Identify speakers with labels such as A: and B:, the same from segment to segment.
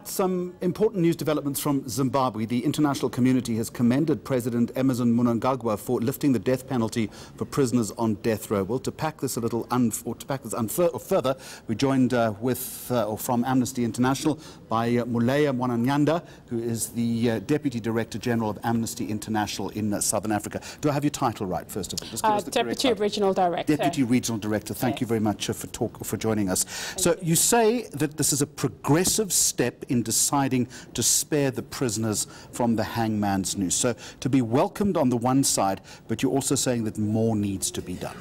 A: Some important news developments from Zimbabwe. The international community has commended President Emmerson Mnangagwa for lifting the death penalty for prisoners on death row. Well, to pack this a little further, we're joined from Amnesty International by Muleya Mwananyanda, who is the Deputy Director General of Amnesty International in Southern Africa. Do I have your title right, first of all? Just give us the
B: Deputy Regional Director.
A: Deputy Regional Director. Thank you very much for joining us. So you say that this is a progressive step in deciding to spare the prisoners from the hangman's noose. So to be welcomed on the one side, but you're also saying that more needs to be done.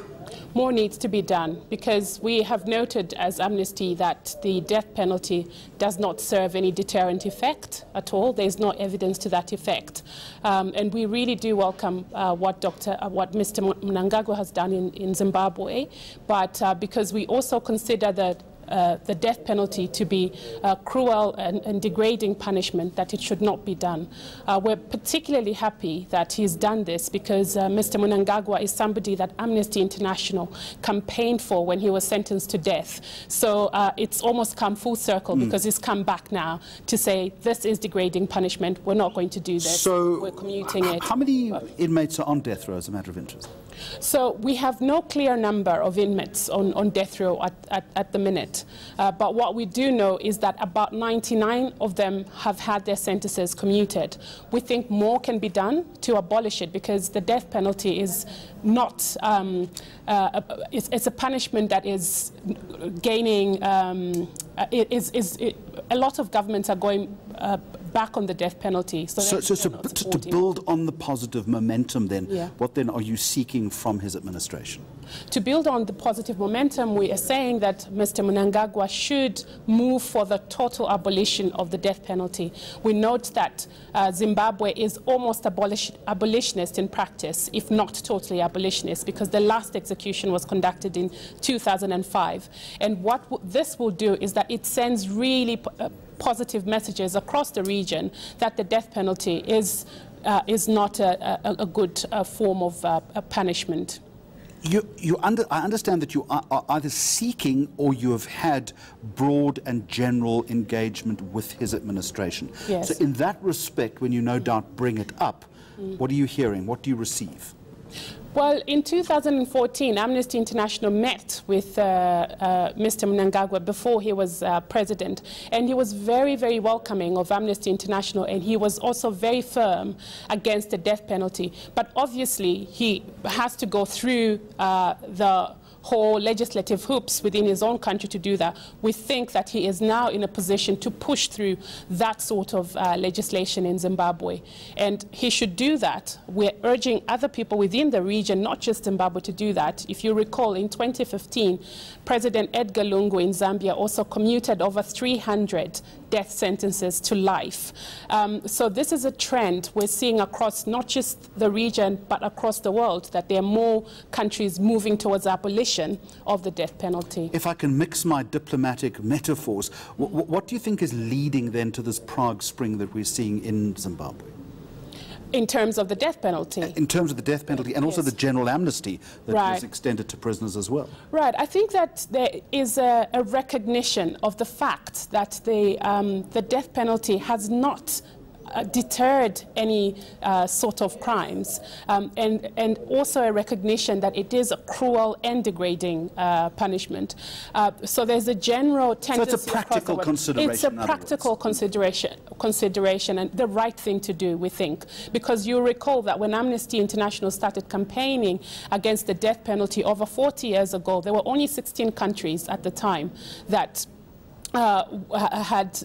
B: More needs to be done because we have noted as Amnesty that the death penalty does not serve any deterrent effect at all. There's no evidence to that effect. And we really do welcome what Mr. Mnangagwa has done in Zimbabwe, but because we also consider that the death penalty to be cruel and degrading punishment, that it should not be done. We're particularly happy that he's done this because Mr. Mnangagwa is somebody that Amnesty International campaigned for when he was sentenced to death. So it's almost come full circle because he's come back now to say this is degrading punishment, we're not going to do this,
A: so
B: we're commuting it.
A: How many inmates are on death row as a matter of interest?
B: So we have no clear number of inmates on death row at the minute. But what we do know is that about 99 of them have had their sentences commuted. We think more can be done to abolish it because the death penalty is not, it's a punishment that is gaining, a lot of governments are going back on the death penalty. So
A: to build on the positive momentum then, what then are you seeking from his administration?
B: To build on the positive momentum, we are saying that Mr. Mnangagwa should move for the total abolition of the death penalty. We note that Zimbabwe is almost abolitionist in practice, if not totally abolitionist, because the last execution was conducted in 2005. And what this will do is that it sends really positive messages across the region that the death penalty is not a good form of punishment.
A: I understand that you are either seeking or you have had broad and general engagement with his administration.
B: Yes.
A: So in that respect, when you no doubt bring it up, what are you hearing? What do you receive?
B: Well, in 2014, Amnesty International met with Mr. Mnangagwa before he was president, and he was very, very welcoming of Amnesty International, and he was also very firm against the death penalty. But obviously, he has to go through the whole legislative hoops within his own country to do that. We think that he is now in a position to push through that sort of legislation in Zimbabwe. And he should do that. We're urging other people within the region, not just Zimbabwe, to do that. If you recall, in 2015, President Edgar Lungu in Zambia also commuted over 300 death sentences to life. So this is a trend we're seeing across not just the region, but across the world, that there are more countries moving towards abolition of the death penalty.
A: If I can mix my diplomatic metaphors, what do you think is leading then to this Prague Spring that we're seeing in Zimbabwe?
B: In terms of the death penalty? In
A: terms of the death penalty and also the general amnesty that is extended to prisoners as well.
B: Right. I think that there is a recognition of the fact that the death penalty has not deterred any sort of crimes, and also a recognition that it is a cruel and degrading punishment. So there's a general tendency.
A: So it's a practical consideration.
B: It's a practical consideration and the right thing to do, we think, because you recall that when Amnesty International started campaigning against the death penalty over 40 years ago, there were only 16 countries at the time that had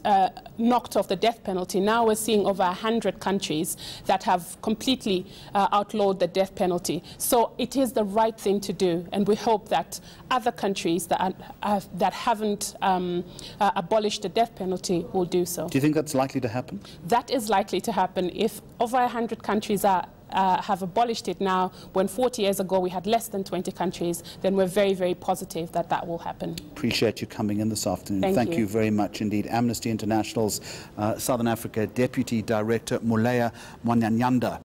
B: knocked off the death penalty. Now we're seeing over 100 countries that have completely outlawed the death penalty. So it is the right thing to do, and we hope that other countries that haven't abolished the death penalty will do so.
A: Do you think that's likely to happen?
B: That is likely to happen if over 100 countries have abolished it now, when 40 years ago we had less than 20 countries, then we're very, very positive that that will happen.
A: Appreciate you coming in this afternoon.
B: Thank you
A: very much indeed. Amnesty International's Southern Africa Deputy Director, Muleya Mwananyanda.